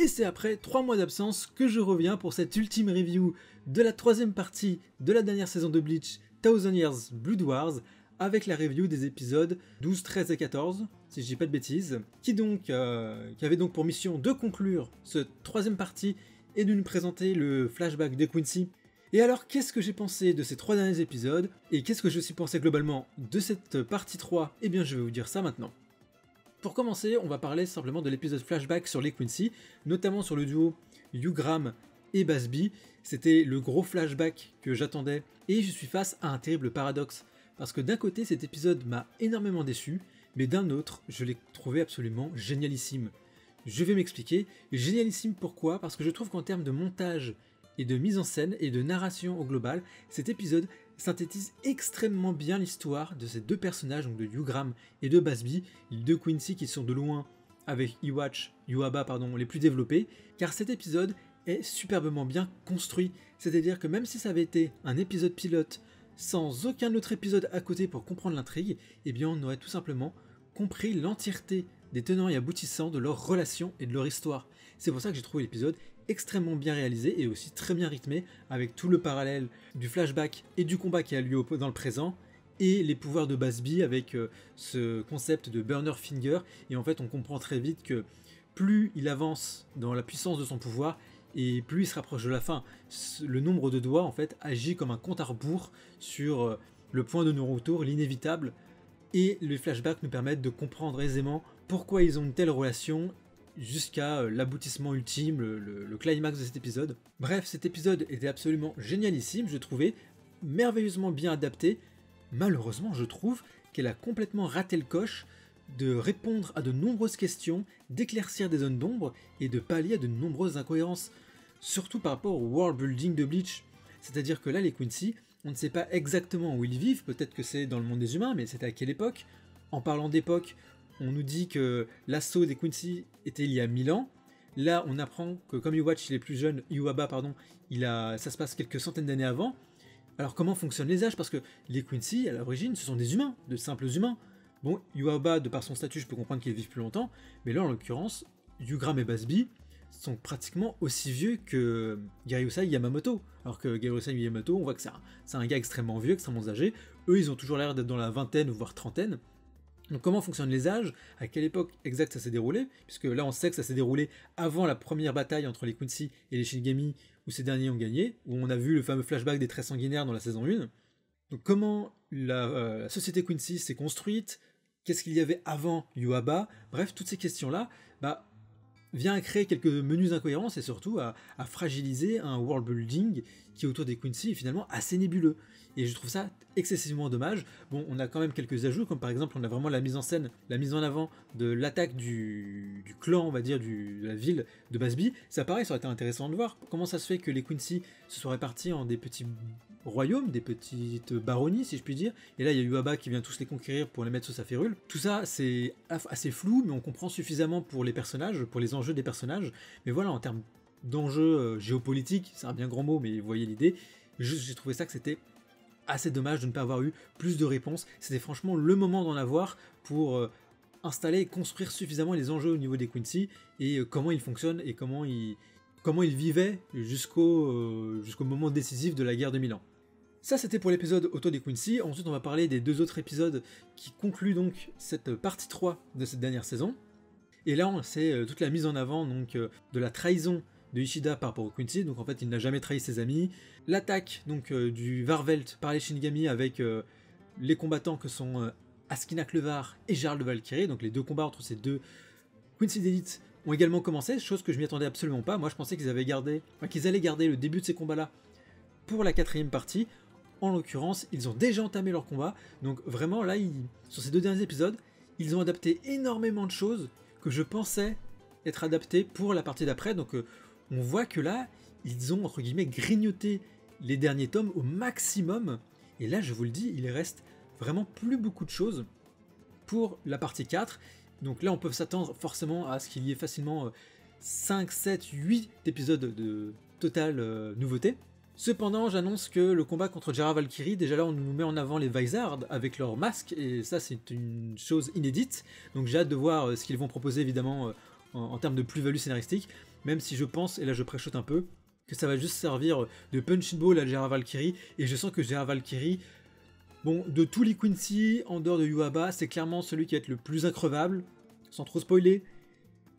Et c'est après 3 mois d'absence que je reviens pour cette ultime review de la 3ème partie de la dernière saison de Bleach, Thousand Years Blood Wars, avec la review des épisodes 12, 13 et 14, si je dis pas de bêtises, qui avait donc pour mission de conclure cette 3ème partie et de nous présenter le flashback de Quincy. Et alors, qu'est-ce que j'ai pensé de ces 3 derniers épisodes, et qu'est-ce que j'ai aussi pensé globalement de cette partie 3 ? Eh bien, je vais vous dire ça maintenant. Pour commencer, on va parler simplement de l'épisode flashback sur les Quincy, notamment sur le duo Yugram et Busby. C'était le gros flashback que j'attendais, et je suis face à un terrible paradoxe, parce que d'un côté, cet épisode m'a énormément déçu, mais d'un autre, je l'ai trouvé absolument génialissime. Je vais m'expliquer. Génialissime pourquoi ? Parce que je trouve qu'en termes de montage et de mise en scène et de narration au global, cet épisode synthétise extrêmement bien l'histoire de ces deux personnages, donc de Yugram et de Busby, les deux Quincy qui sont de loin, avec Yuaba, les plus développés, car cet épisode est superbement bien construit. C'est-à-dire que même si ça avait été un épisode pilote sans aucun autre épisode à côté pour comprendre l'intrigue, eh bien on aurait tout simplement compris l'entièreté des tenants et aboutissants de leur relation et de leur histoire. C'est pour ça que j'ai trouvé l'épisode extrêmement bien réalisé et aussi très bien rythmé, avec tout le parallèle du flashback et du combat qui a lieu dans le présent, et les pouvoirs de Busby avec ce concept de burner finger, et en fait on comprend très vite que plus il avance dans la puissance de son pouvoir, et plus il se rapproche de la fin. Le nombre de doigts en fait agit comme un compte à rebours sur le point de non-retour, l'inévitable, et les flashbacks nous permettent de comprendre aisément pourquoi ils ont une telle relation, jusqu'à l'aboutissement ultime, le climax de cet épisode. Bref, cet épisode était absolument génialissime, je trouvais, merveilleusement bien adapté. Malheureusement, je trouve qu'elle a complètement raté le coche de répondre à de nombreuses questions, d'éclaircir des zones d'ombre et de pallier à de nombreuses incohérences, surtout par rapport au world building de Bleach. C'est-à-dire que là, les Quincy, on ne sait pas exactement où ils vivent, peut-être que c'est dans le monde des humains, mais c'était à quelle époque ? En parlant d'époque, on nous dit que l'assaut des Quincy était il y a 1000 ans. Là, on apprend que comme Yuaba, il est plus jeune, ça se passe quelques centaines d'années avant. Alors comment fonctionnent les âges ? Parce que les Quincy, à l'origine, ce sont des humains, de simples humains. Bon, Yuaba, de par son statut, je peux comprendre qu'il vive plus longtemps, mais là, en l'occurrence, Yugram et Busby sont pratiquement aussi vieux que Gariyusai Yamamoto. Alors que Gariyusai Yamamoto, on voit que c'est un gars extrêmement vieux, extrêmement âgé. Eux, ils ont toujours l'air d'être dans la vingtaine, voire trentaine. Donc comment fonctionnent les âges ? À quelle époque exacte ça s'est déroulé ? Puisque là on sait que ça s'est déroulé avant la première bataille entre les Quincy et les Shinigami, où ces derniers ont gagné, où on a vu le fameux flashback des traits sanguinaires dans la saison 1. Donc comment la société Quincy s'est construite ? Qu'est-ce qu'il y avait avant Yuaba ? Bref, toutes ces questions-là vient à créer quelques menus incohérences et surtout à fragiliser un world building qui autour des Quincy est finalement assez nébuleux. Et je trouve ça excessivement dommage. Bon, on a quand même quelques ajouts, comme par exemple on a vraiment la mise en scène, la mise en avant de l'attaque du clan, on va dire, de la ville de Busby. Ça pareil, ça aurait été intéressant de voir comment ça se fait que les Quincy se sont répartis en des petits royaumes, des petites baronnies si je puis dire, et là il y a Yuaba qui vient tous les conquérir pour les mettre sous sa férule. Tout ça c'est assez flou, mais on comprend suffisamment pour les personnages, pour les enjeux des personnages, mais voilà, en termes d'enjeux géopolitiques, c'est un bien grand mot, mais vous voyez l'idée, j'ai trouvé ça que c'était assez dommage de ne pas avoir eu plus de réponses. C'était franchement le moment d'en avoir pour installer et construire suffisamment les enjeux au niveau des Quincy, et comment ils fonctionnent, et comment ils vivaient jusqu'au moment décisif de la guerre de 1000 ans. Ça c'était pour l'épisode Auto des Quincy. Ensuite on va parler des 2 autres épisodes qui concluent donc cette partie 3 de cette dernière saison. Et là c'est toute la mise en avant donc, de la trahison de Ishida par rapport au Quincy, donc en fait il n'a jamais trahi ses amis. L'attaque donc du Varvelt par les Shinigami avec les combattants que sont Askina Clevar et Gérald de Valkyrie, donc les 2 combats entre ces 2 Quincy d'élite ont également commencé, chose que je m'y attendais absolument pas. Moi je pensais qu'ils allaient garder le début de ces combats-là pour la 4ème partie. En l'occurrence, ils ont déjà entamé leur combat, donc vraiment là, sur ces 2 derniers épisodes, ils ont adapté énormément de choses que je pensais être adaptées pour la partie d'après, donc on voit que là, ils ont entre guillemets grignoté les derniers tomes au maximum, et là je vous le dis, il reste vraiment plus beaucoup de choses pour la partie 4, donc là on peut s'attendre forcément à ce qu'il y ait facilement 5, 7, 8 épisodes de totale nouveauté. Cependant, j'annonce que le combat contre Jara Valkyrie, déjà là on nous met en avant les Vizards avec leurs masques, et ça c'est une chose inédite, donc j'ai hâte de voir ce qu'ils vont proposer évidemment en termes de plus-value scénaristique. même si je pense, et là je préchote un peu, que ça va juste servir de punching ball à Gérard Valkyrie, et je sens que Gérard Valkyrie, bon, de tous les Quincy, en dehors de Yubaba, c'est clairement celui qui va être le plus increvable, sans trop spoiler.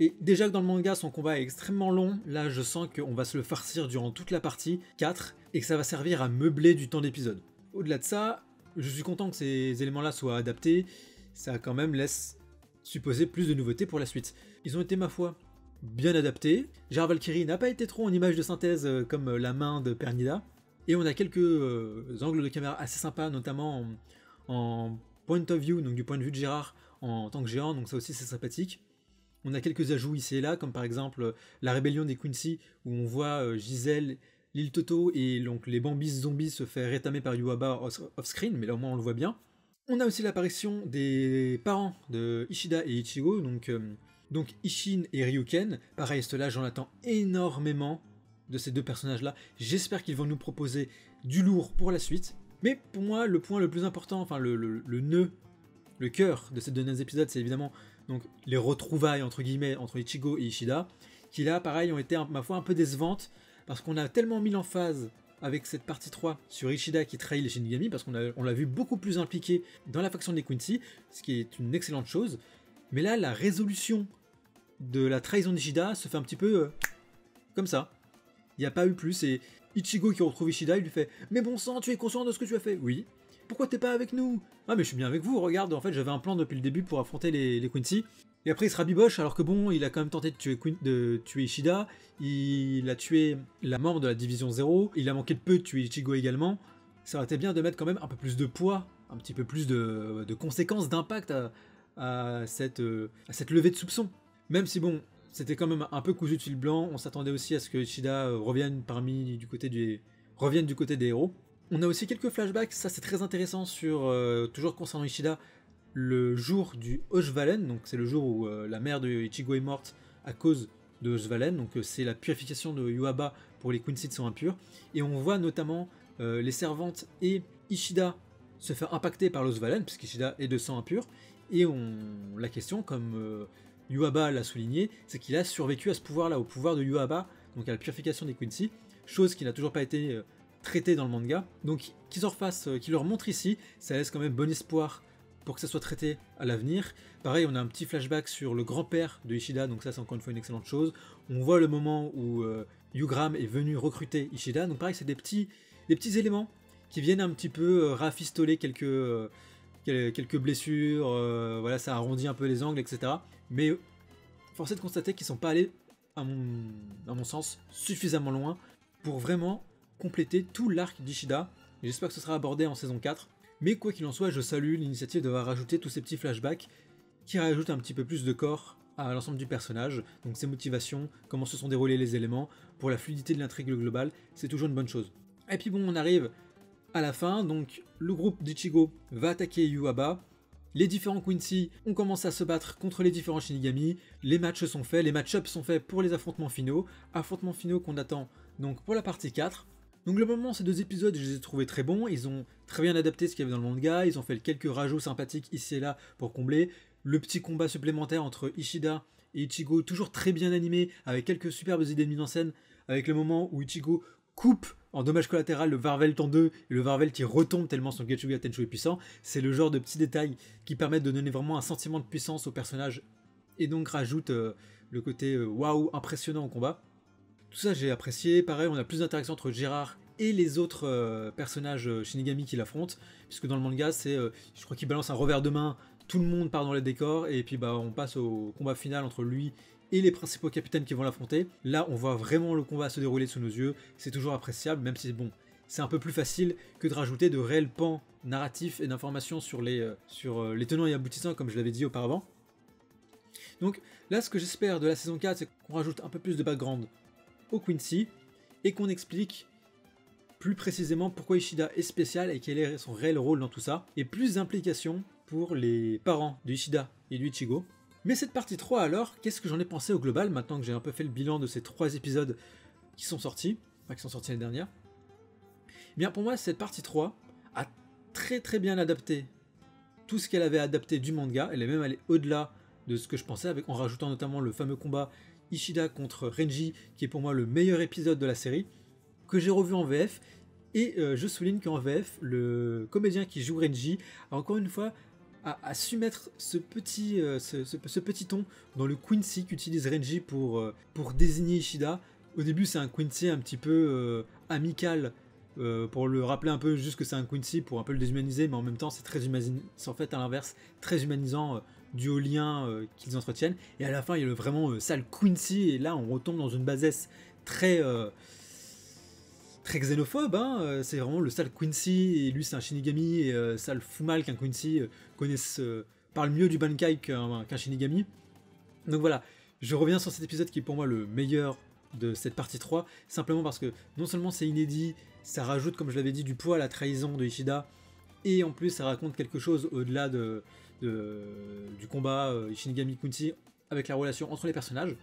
Et déjà que dans le manga, son combat est extrêmement long, là je sens qu'on va se le farcir durant toute la partie 4, et que ça va servir à meubler du temps d'épisode. Au-delà de ça, je suis content que ces éléments-là soient adaptés, ça quand même laisse supposer plus de nouveautés pour la suite. Ils ont été, ma foi, bien adaptés. Gérard Valkyrie n'a pas été trop en image de synthèse comme la main de Pernida, et on a quelques angles de caméra assez sympas, notamment en point of view, donc du point de vue de Gérard en tant que géant, donc ça aussi c'est sympathique. On a quelques ajouts ici et là, comme par exemple la rébellion des Quincy, où on voit Giselle, l'île Toto et donc les Bambis zombies se faire rétamer par Yubaba off-screen, mais là au moins on le voit bien. On a aussi l'apparition des parents de Ishida et Ichigo, donc Ishin et Ryuken. Pareil, cela j'en attends énormément de ces deux personnages-là. J'espère qu'ils vont nous proposer du lourd pour la suite. Mais pour moi, le point le plus important, enfin le nœud, le cœur de ces deux derniers épisodes, c'est évidemment donc les retrouvailles entre guillemets entre Ichigo et Ishida, qui là pareil ont été ma foi un peu décevantes, parce qu'on a tellement mis l'emphase avec cette partie 3 sur Ishida qui trahit les Shinigami, parce qu'on l'a vu beaucoup plus impliqué dans la faction des Quincy, ce qui est une excellente chose. Mais là, la résolution de la trahison d'Ishida se fait un petit peu comme ça. Il n'y a pas eu plus, et Ichigo qui retrouve Ishida, il lui fait « Mais bon sang, tu es conscient de ce que tu as fait ?» « Oui. » « Pourquoi t'es pas avec nous ?»« Ah mais je suis bien avec vous, regarde, en fait j'avais un plan depuis le début pour affronter les Quincy. » Et après il se rabiboche alors que bon, il a quand même tenté de tuer Ishida, il a tué la membre de la division 0, il a manqué de peu de tuer Ichigo également. Ça aurait été bien de mettre quand même un peu plus de poids, un petit peu plus de conséquences, d'impact à cette levée de soupçons. Même si bon, c'était quand même un peu cousu de fil blanc, on s'attendait aussi à ce que Ishida revienne du côté des héros. On a aussi quelques flashbacks, ça c'est très intéressant sur, toujours concernant Ishida, le jour du Hoshvalen, donc c'est le jour où la mère de Ichigo est morte à cause de Hoshvalen, donc c'est la purification de Yubaba pour les Quincy de sang impur, et on voit notamment les servantes et Ishida se faire impacter par l'Hoshvalen, puisqu'Ishida est de sang impur, et la question, comme Yubaba l'a souligné, c'est qu'il a survécu à ce pouvoir-là, au pouvoir de Yubaba, donc à la purification des Quincy, chose qui n'a toujours pas été traité dans le manga, donc qu'ils leur montrent ici, ça laisse quand même bon espoir pour que ça soit traité à l'avenir. Pareil, on a un petit flashback sur le grand-père de Ishida, donc ça c'est encore une fois une excellente chose. On voit le moment où Yugram est venu recruter Ishida, donc pareil c'est des petits éléments qui viennent un petit peu rafistoler quelques blessures, voilà, ça arrondit un peu les angles, etc. Mais force est de constater qu'ils sont pas allés, à mon sens, suffisamment loin pour vraiment compléter tout l'arc d'Ishida. J'espère que ce sera abordé en saison 4. Mais quoi qu'il en soit, je salue l'initiative d'avoir rajouté tous ces petits flashbacks qui rajoutent un petit peu plus de corps à l'ensemble du personnage, donc ses motivations, comment se sont déroulés les éléments, pour la fluidité de l'intrigue globale, c'est toujours une bonne chose. Et puis bon, on arrive à la fin, donc le groupe d'Ichigo va attaquer Yubaba, les différents Quincy ont commencé à se battre contre les différents Shinigami, les matchs sont faits, les match-ups sont faits pour les affrontements finaux qu'on attend donc pour la partie 4. Donc globalement, ces deux épisodes, je les ai trouvés très bons, ils ont très bien adapté ce qu'il y avait dans le manga, ils ont fait quelques rajouts sympathiques ici et là pour combler. Le petit combat supplémentaire entre Ishida et Ichigo, toujours très bien animé, avec quelques superbes idées de mise en scène, avec le moment où Ichigo coupe en dommage collatéral le Varvelt en deux, et le Varvelt qui retombe tellement son Getsuga Tensho est puissant. C'est le genre de petits détails qui permettent de donner vraiment un sentiment de puissance au personnage, et donc rajoute le côté waouh, impressionnant au combat. Tout ça j'ai apprécié. Pareil, on a plus d'interaction entre Gérard et les autres personnages Shinigami qui l'affrontent, puisque dans le manga c'est, je crois qu'il balance un revers de main, tout le monde part dans les décors, et puis on passe au combat final entre lui et les principaux capitaines qui vont l'affronter. Là on voit vraiment le combat se dérouler sous nos yeux, c'est toujours appréciable, même si bon, c'est un peu plus facile que de rajouter de réels pans narratifs et d'informations sur les tenants et aboutissants, comme je l'avais dit auparavant. Donc là, ce que j'espère de la saison 4, c'est qu'on rajoute un peu plus de background au Quincy, et qu'on explique plus précisément pourquoi Ishida est spécial et quel est son réel rôle dans tout ça, et plus d'implications pour les parents de Ishida et de Ichigo. Mais cette partie 3 alors, qu'est-ce que j'en ai pensé au global, maintenant que j'ai un peu fait le bilan de ces 3 épisodes qui sont sortis l'année dernière? Eh bien pour moi, cette partie 3 a très très bien adapté tout ce qu'elle avait adapté du manga, elle est même allée au-delà de ce que je pensais, en rajoutant notamment le fameux combat Ishida contre Renji, qui est pour moi le meilleur épisode de la série, que j'ai revu en VF. Et je souligne qu'en VF, le comédien qui joue Renji a encore une fois a su mettre ce petit ton dans le Quincy qu'utilise Renji pour désigner Ishida. Au début, c'est un Quincy un petit peu amical, pour le rappeler un peu juste que c'est un Quincy, pour un peu le déshumaniser, mais en même temps, c'est en fait à l'inverse très humanisant dû au lien qu'ils entretiennent. Et à la fin, il y a vraiment sale Quincy, et là, on retombe dans une bassesse très xénophobe, hein. C'est vraiment le sale Quincy, et lui c'est un Shinigami, et ça le fout mal qu'un Quincy parle mieux du Bankai qu'un Shinigami. Donc voilà, je reviens sur cet épisode qui est pour moi le meilleur de cette partie 3, simplement parce que non seulement c'est inédit, ça rajoute, comme je l'avais dit, du poids à la trahison de Ishida, et en plus ça raconte quelque chose au-delà du combat Shinigami-Quincy avec la relation entre les personnages.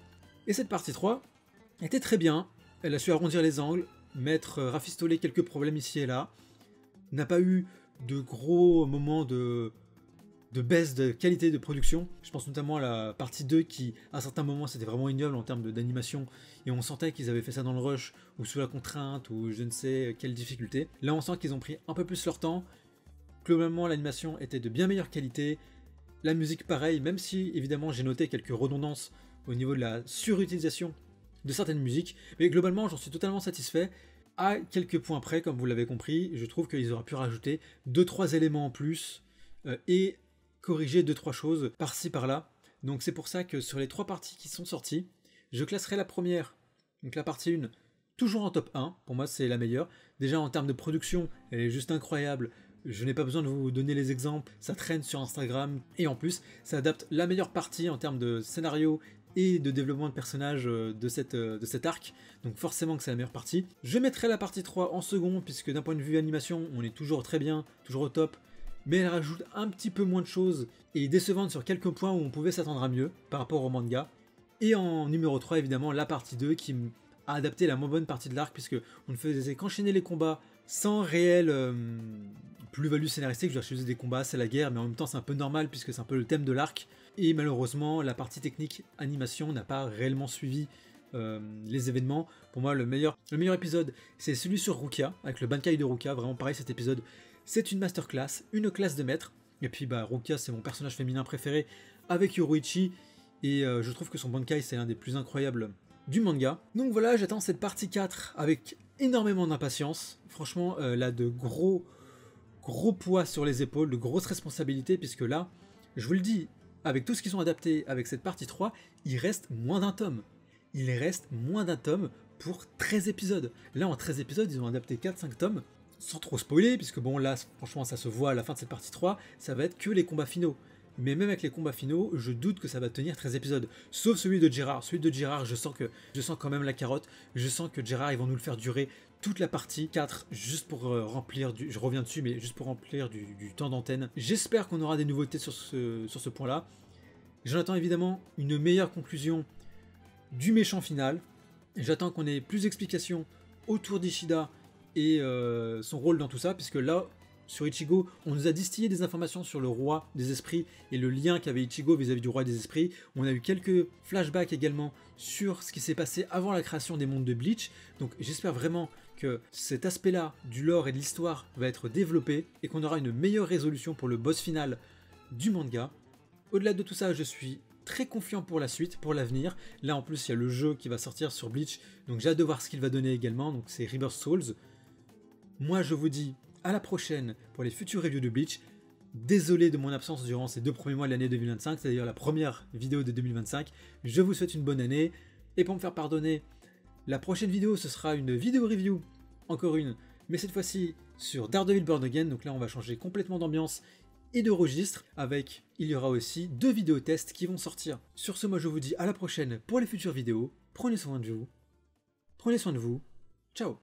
Et cette partie 3 était très bien, elle a su arrondir les angles, rafistoler quelques problèmes ici et là, n'a pas eu de gros moments de baisse de qualité de production. Je pense notamment à la partie 2 qui, à certains moments, c'était vraiment ignoble en termes d'animation, et on sentait qu'ils avaient fait ça dans le rush, ou sous la contrainte, ou je ne sais quelle difficulté. Là, on sent qu'ils ont pris un peu plus leur temps. Globalement, l'animation était de bien meilleure qualité, la musique pareil, même si, évidemment, j'ai noté quelques redondances au niveau de la surutilisation de certaines musiques, mais globalement j'en suis totalement satisfait. À quelques points près, comme vous l'avez compris, je trouve qu'ils auraient pu rajouter 2-3 éléments en plus et corriger 2-3 choses par-ci par-là. Donc c'est pour ça que sur les 3 parties qui sont sorties, je classerai la première, donc la partie 1, toujours en top 1, pour moi c'est la meilleure. Déjà en termes de production, elle est juste incroyable. Je n'ai pas besoin de vous donner les exemples, ça traîne sur Instagram, et en plus ça adapte la meilleure partie en termes de scénario et de développement de personnages de cet arc, donc forcément que c'est la meilleure partie. Je mettrai la partie 3 en second, puisque d'un point de vue animation, on est toujours très bien, toujours au top, mais elle rajoute un petit peu moins de choses, et décevante sur quelques points où on pouvait s'attendre à mieux, par rapport au manga. Et en numéro 3, évidemment, la partie 2, qui a adapté la moins bonne partie de l'arc, puisque on ne faisait qu'enchaîner les combats, sans réelle plus-value scénaristique. Je veux dire, je faisais des combats, c'est la guerre, mais en même temps c'est un peu normal, puisque c'est un peu le thème de l'arc. Et malheureusement, la partie technique animation n'a pas réellement suivi les événements. Pour moi, le meilleur épisode, c'est celui sur Rukia, avec le Bankai de Rukia. Vraiment pareil, cet épisode, c'est une masterclass, une classe de maître. Et puis Rukia, c'est mon personnage féminin préféré, avec Yoruichi, et je trouve que son Bankai, c'est l'un des plus incroyables du manga. Donc voilà, j'attends cette partie 4 avec énormément d'impatience. Franchement, là, de gros poids sur les épaules, de grosses responsabilités, puisque là, je vous le dis, avec tout ce qu'ils ont adapté avec cette partie 3, il reste moins d'un tome. Il reste moins d'un tome pour 13 épisodes. Là, en 13 épisodes, ils ont adapté 4-5 tomes, sans trop spoiler, puisque bon, là, franchement, ça se voit à la fin de cette partie 3, ça va être que les combats finaux. Mais même avec les combats finaux, je doute que ça va tenir 13 épisodes. Sauf celui de Gérard. Celui de Gérard, je sens quand même la carotte. Je sens que Gérard, ils vont nous le faire durer toute la partie 4, juste pour remplir je reviens dessus, mais juste pour remplir du temps d'antenne. J'espère qu'on aura des nouveautés sur ce point-là. J'en attends évidemment une meilleure conclusion du méchant final. J'attends qu'on ait plus d'explications autour d'Ishida et son rôle dans tout ça, puisque là, sur Ichigo, on nous a distillé des informations sur le roi des esprits et le lien qu'avait Ichigo vis-à-vis du roi des esprits. On a eu quelques flashbacks également sur ce qui s'est passé avant la création des mondes de Bleach. Donc j'espère vraiment que cet aspect-là du lore et de l'histoire va être développé et qu'on aura une meilleure résolution pour le boss final du manga. Au-delà de tout ça, je suis très confiant pour la suite, pour l'avenir. Là en plus, il y a le jeu qui va sortir sur Bleach, donc j'ai hâte de voir ce qu'il va donner également. Donc c'est Rebirth Souls. Moi je vous dis à la prochaine pour les futures reviews de Bleach. Désolé de mon absence durant ces 2 premiers mois de l'année 2025, c'est-à-dire la première vidéo de 2025. Je vous souhaite une bonne année, et pour me faire pardonner, la prochaine vidéo ce sera une vidéo review, encore une, mais cette fois-ci sur Daredevil Born Again. Donc là on va changer complètement d'ambiance et de registre, il y aura aussi 2 vidéos tests qui vont sortir. Sur ce, moi je vous dis à la prochaine pour les futures vidéos, prenez soin de vous, ciao.